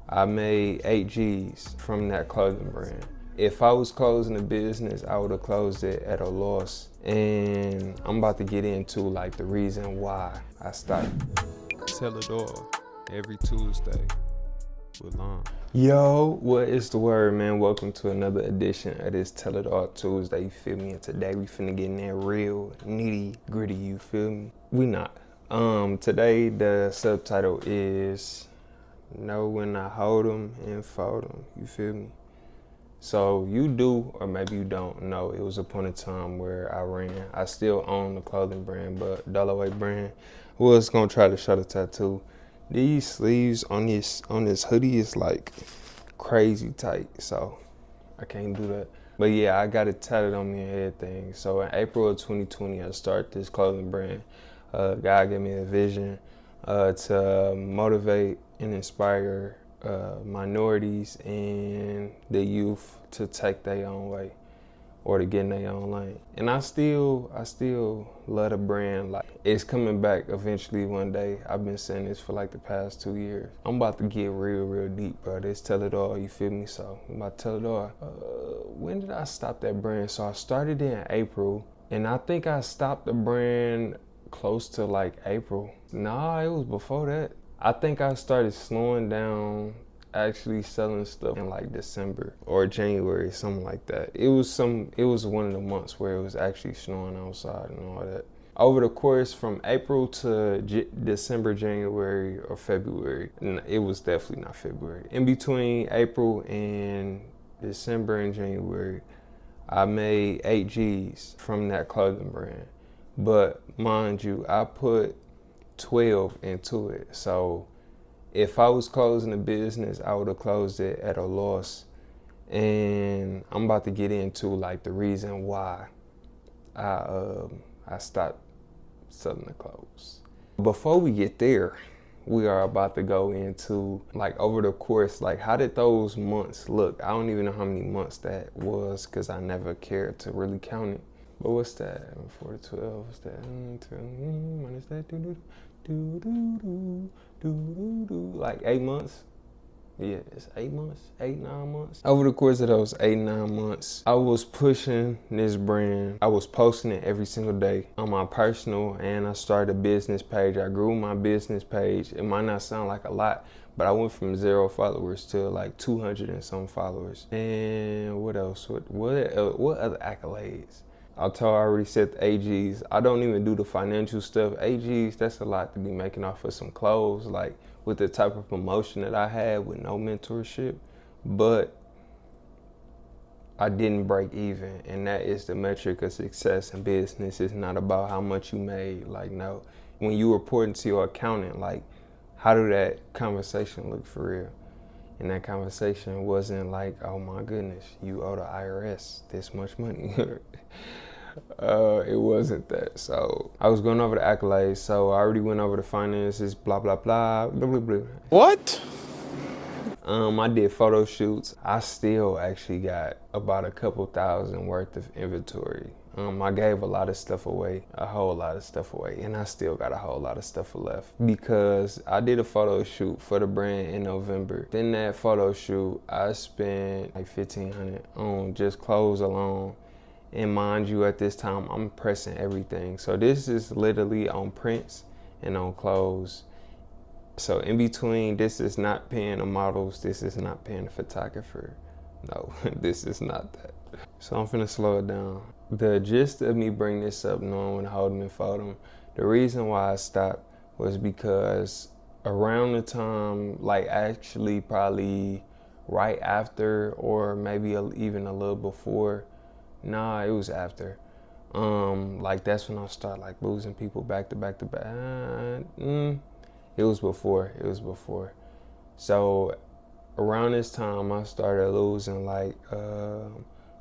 I made 8 G's from that clothing brand. If I was closing a business, I would have closed it at a loss. And I'm about to get into like the reason why I stopped. Tell it all every Tuesday with Lonn. Yo, what is the word, man? Welcome to another edition of this Tell It All Tuesday, you feel me? And today we finna get in there real nitty gritty, you feel me? We not. Today the subtitle is Know When I Hold 'Em and Fold 'Em, you feel me? So you do, or maybe you don't know, it was a point in time where I still own the clothing brand, but Dollar brand was gonna try to show the tattoo. These sleeves on this hoodie is like crazy tight, so I can't do that. But yeah, I got it tatted on me and everything. So in April of 2020, I started this clothing brand. God gave me a vision to motivate and inspire minorities and the youth to take their own way or to get in their own lane. And I still love the brand. Like, it's coming back eventually one day. I've been saying this for like the past 2 years. I'm about to get real deep, bro. This Tell It All, you feel me? So I'm about to tell it all. When did I stop that brand? So I started in April, and I think I stopped the brand close to like April. Nah, it was before that. I think I started slowing down actually selling stuff in like December or January, something like that. It was one of the months where it was actually snowing outside and all that. Over the course from April to December, January, or February, and it was definitely not February. In between April and December and January, I made 8 G's from that clothing brand. But mind you, I put 12 into it. So if I was closing a business, I would have closed it at a loss. And I'm about to get into like the reason why I stopped selling the clothes. Before we get there, we are about to go into like over the course, like how did those months look? I don't even know how many months that was because I never cared to really count it. But what's that? 4 to 12, what's that? Minus that, like 8 months. Yeah, it's 8 months, 9 months. Over the course of those 9 months, I was pushing this brand. I was posting it every single day on my personal, and I started a business page. I grew my business page. It might not sound like a lot, but I went from 0 followers to like 200 and some followers. And what else? What other accolades? I already said the 8 G's. I don't even do the financial stuff. 8 G's, that's a lot to be making off of some clothes, like with the type of promotion that I had with no mentorship. But I didn't break even, and that is the metric of success in business. It's not about how much you made. Like, no, when you report to your accountant, like, how did that conversation look for real? And that conversation wasn't like, oh my goodness, you owe the IRS this much money. It wasn't that. So I was going over the accolades. So I already went over the finances, blah, blah, blah, blah, blah, blah. What? I did photo shoots. I still actually got about a couple thousand worth of inventory. I gave a lot of stuff away, a whole lot of stuff away, and I still got a whole lot of stuff left because I did a photo shoot for the brand in November. In that photo shoot, I spent like $1,500 on just clothes alone. And mind you, at this time, I'm pressing everything. So this is literally on prints and on clothes. So in between, this is not paying the models. This is not paying the photographer. No, this is not that. So I'm finna slow it down. The gist of me bringing this up, knowing when to hold them and fold them, the reason why I stopped was because around the time, like actually probably right after or maybe even a little before, nah, it was after. Like that's when I started like losing people back to back to back. It was before. So around this time, I started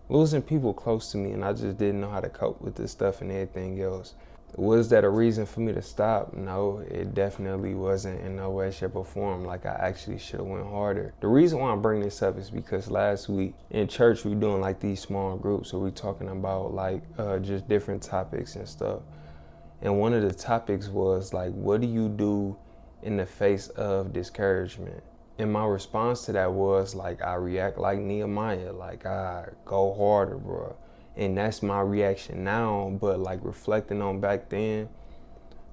losing people close to me, and I just didn't know how to cope with this stuff and everything else. Was that a reason for me to stop? No, it definitely wasn't in no way, shape, or form. Like, I actually should have went harder. The reason why I bring this up is because last week in church, we doing like these small groups where we talking about like just different topics and stuff. And one of the topics was like, what do you do in the face of discouragement? And my response to that was like, I react like Nehemiah, like I go harder, bro. And that's my reaction now. But like reflecting on back then,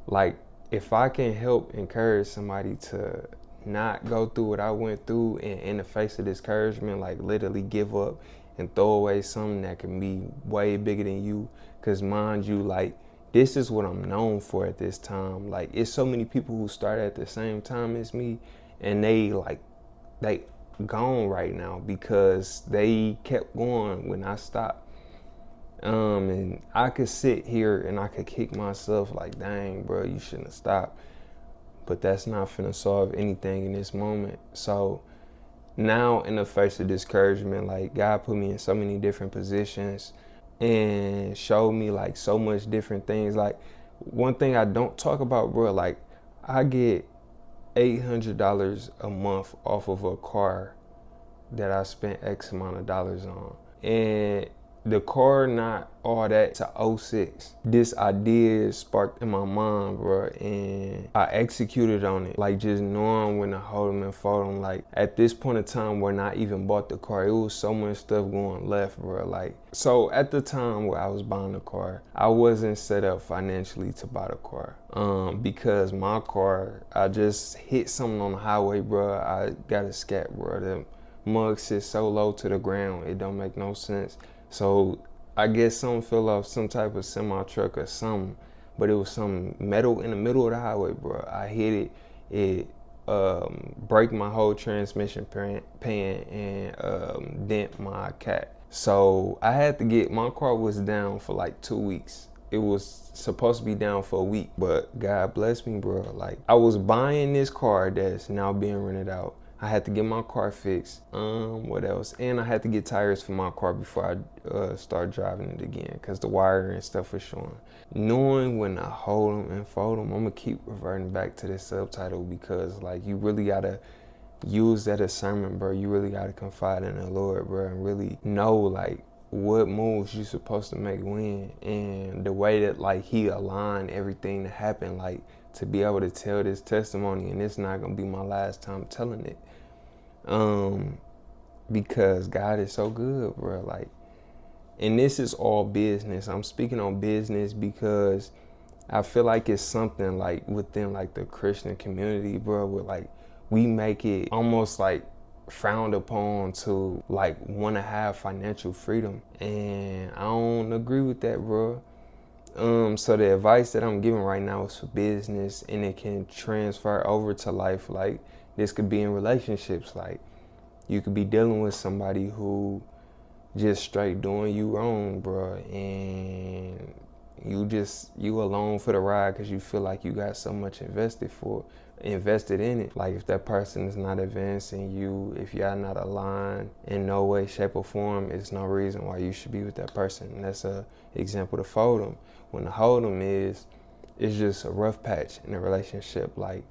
like if I can help encourage somebody to not go through what I went through, and in the face of discouragement, like literally give up and throw away something that can be way bigger than you. Cause mind you, like this is what I'm known for at this time. Like it's so many people who started at the same time as me, and they gone right now because they kept going when I stopped. And I could sit here and I could kick myself like, dang, bro, you shouldn't have stopped. But that's not finna solve anything in this moment. So now in the face of discouragement, like God put me in so many different positions and showed me like so much different things. Like one thing I don't talk about, bro, like I get $800 a month off of a car that I spent X amount of dollars on. And the car not all that to '06. This idea sparked in my mind, bro, and I executed on it. Like just knowing when to hold them and fold them. Like at this point in time when I even bought the car, it was so much stuff going left, bro. Like so at the time where I was buying the car, I wasn't set up financially to buy the car. Because my car, I just hit something on the highway, bro. I got a scat, bro. The mug sits so low to the ground, it don't make no sense. So I guess something fell off some type of semi truck or something, but it was some metal in the middle of the highway, bro. I hit it, break my whole transmission pan and dent my cat. So I had to my car was down for like 2 weeks. It was supposed to be down for a week, but God bless me, bro. Like I was buying this car that's now being rented out. I had to get my car fixed. What else? And I had to get tires for my car before I start driving it again, because the wire and stuff was showing. Knowing when I hold them and fold them, I'm gonna keep reverting back to this subtitle, because like you really gotta use that as sermon, bro. You really gotta confide in the Lord, bro, and really know like what moves you supposed to make when, and the way that like He aligned everything to happen, like to be able to tell this testimony, and it's not gonna be my last time telling it. Because God is so good, bro. Like, and this is all business. I'm speaking on business because I feel like it's something like within like the Christian community, bro, where like we make it almost like frowned upon to like want to have financial freedom, and I don't agree with that, bro. So the advice that I'm giving right now is for business, and it can transfer over to life. Like this could be in relationships. Like you could be dealing with somebody who just straight doing you wrong, bro, and you alone for the ride because you feel like you got so much invested in it. Like if that person is not advancing you, if y'all not aligned in no way, shape, or form, it's no reason why you should be with that person. And that's a example to fold them. When the hold them it's just a rough patch in a relationship. Like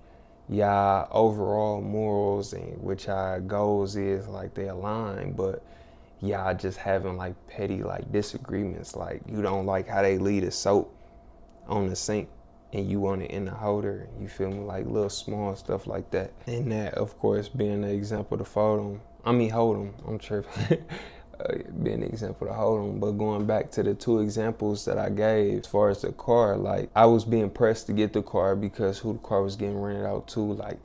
y'all overall morals and which y'all goals is like they align, but y'all just having like petty like disagreements. Like you don't like how they leave the soap on the sink and you want it in the holder. You feel me? Like little small stuff like that. And that, of course, being an example to hold them. I'm tripping. Being an example to hold them. But going back to the two examples that I gave as far as the car, like I was being pressed to get the car because who the car was getting rented out to, like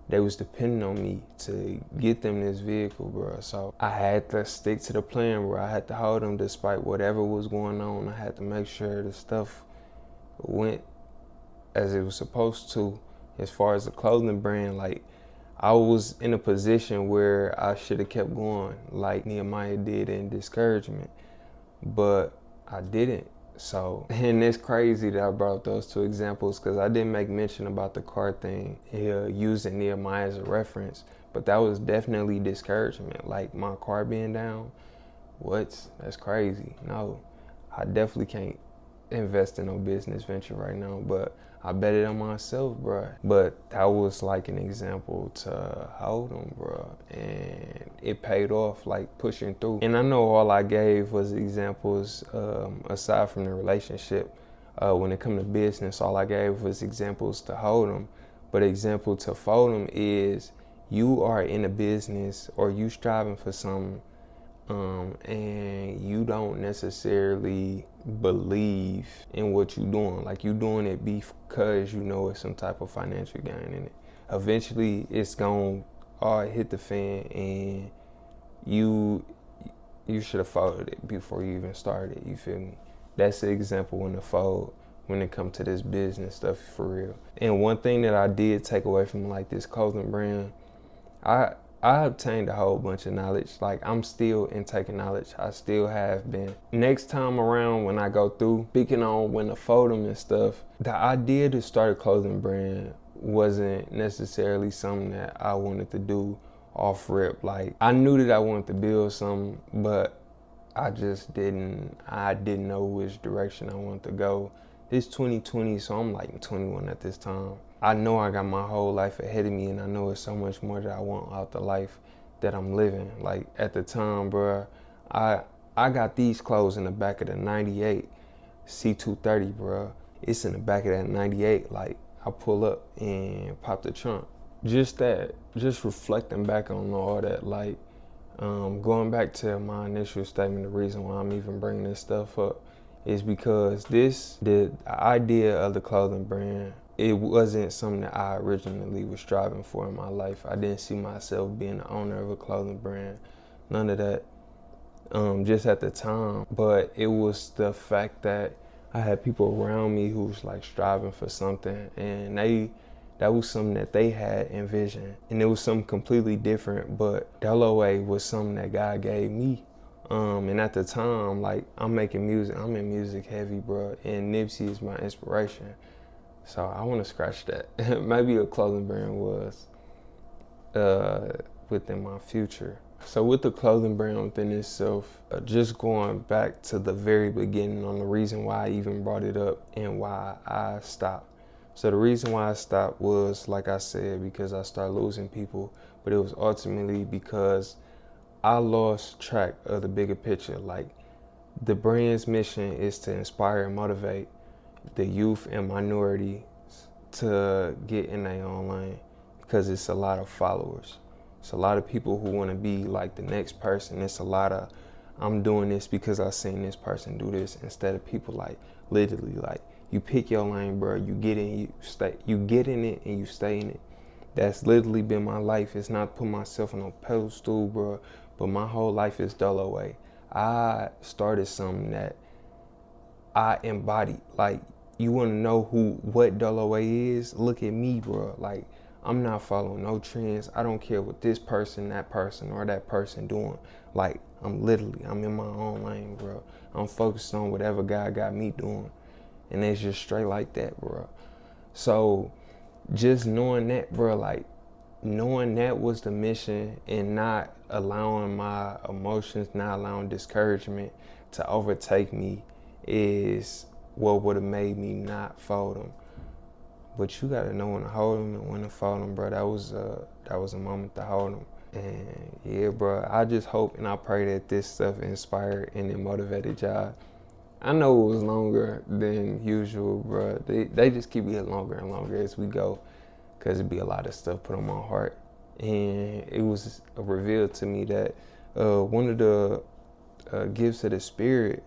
they was depending on me to get them this vehicle, bro. So I had to stick to the plan, bro. I had to hold them despite whatever was going on. I had to make sure the stuff went as it was supposed to. As far as the clothing brand, like I was in a position where I should have kept going like Nehemiah did in discouragement, but I didn't. So, and it's crazy that I brought those two examples because I didn't make mention about the car thing, using Nehemiah as a reference, but that was definitely discouragement. Like my car being down, that's crazy. No, I definitely can't invest in no business venture right now, but I bet it on myself, bro. But that was like an example to hold them, bro. And it paid off, like pushing through. And I know all I gave was examples, aside from the relationship. When it come to business, all I gave was examples to hold them. But example to fold them is you are in a business or you striving for something, and you don't necessarily believe in what you're doing, like you doing it because you know it's some type of financial gain in it, eventually it's gonna all hit the fan, and you should have folded it before you even started. You feel me? That's the example when the fold when it comes to this business stuff for real. And one thing that I did take away from like this clothing brand, I obtained a whole bunch of knowledge. Like I'm still intaking knowledge. I still have been. Next time around when I go through, speaking on when to fold them and stuff, the idea to start a clothing brand wasn't necessarily something that I wanted to do off rip. Like I knew that I wanted to build something, but I didn't know which direction I wanted to go. It's 2020, so I'm like 21 at this time. I know I got my whole life ahead of me, and I know there's so much more that I want out the life that I'm living. Like at the time, bro, I got these clothes in the back of the 98 C230, bro. It's in the back of that 98. Like I pull up and pop the trunk. Just reflecting back on all that, like going back to my initial statement, the reason why I'm even bringing this stuff up is because the idea of the clothing brand, it wasn't something that I originally was striving for in my life. I didn't see myself being the owner of a clothing brand, none of that, just at the time. But it was the fact that I had people around me who was like striving for something, and that was something that they had envisioned, and it was something completely different. But LOA was something that God gave me. And at the time, like I'm making music, I'm in music heavy, bro, and Nipsey is my inspiration. So I want to scratch that. Maybe a clothing brand was within my future. So with the clothing brand within itself, just going back to the very beginning on the reason why I even brought it up and why I stopped. So the reason why I stopped was, like I said, because I started losing people, but it was ultimately because I lost track of the bigger picture. Like the brand's mission is to inspire and motivate the youth and minorities to get in their own lane, because it's a lot of followers. It's a lot of people who want to be like the next person. It's a lot of, I'm doing this because I seen this person do this, instead of people like literally like you pick your lane, bro. You get in, you get in it and you stay in it. That's literally been my life. It's not put myself on a pedestal, bro, but my whole life is LOA. I started something that I embodied. Like, you want to know what LOA is? Look at me, bro. Like, I'm not following no trends. I don't care what this person, that person, or that person doing. Like, I'm in my own lane, bro. I'm focused on whatever God got me doing. And it's just straight like that, bro. So just knowing that, bro, like knowing that was the mission, and not allowing my emotions, not allowing discouragement to overtake me is what would have made me not fold them. But you gotta know when to hold them and when to fold them, bro. That was a moment to hold them. And yeah, bro, I just hope and I pray that this stuff inspired and it motivated y'all. I know it was longer than usual, bro. They just keep getting longer and longer as we go, because it'd be a lot of stuff put on my heart. And it was revealed to me that one of the gifts of the Spirit,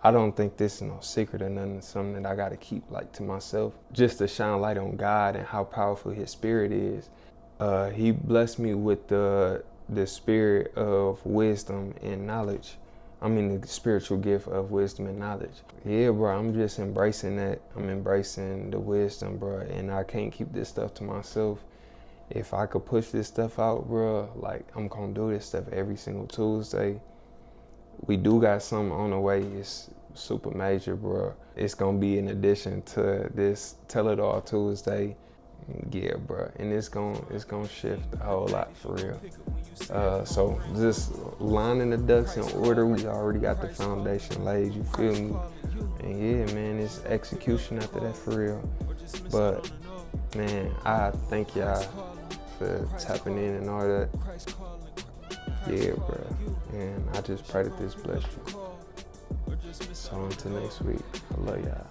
I don't think this is no secret or nothing. It's something that I got to keep like to myself, just to shine light on God and how powerful His Spirit is. He blessed me with the spirit of wisdom and knowledge. I mean, the spiritual gift of wisdom and knowledge. Yeah, bro, I'm just embracing that. I'm embracing the wisdom, bro, and I can't keep this stuff to myself. If I could push this stuff out, bro, like I'm gonna do this stuff every single Tuesday. We do got something on the way. It's super major, bro. It's gonna be in addition to this Tell It All Tuesday. Yeah, bro, and it's gonna shift a whole lot for real. So just lining the ducks in order. We already got the foundation laid. You feel me? And yeah, man, it's execution after that for real. But man, I thank y'all for tapping in and all that. Yeah, bro. And I just pray that this bless you. So until next week, I love y'all.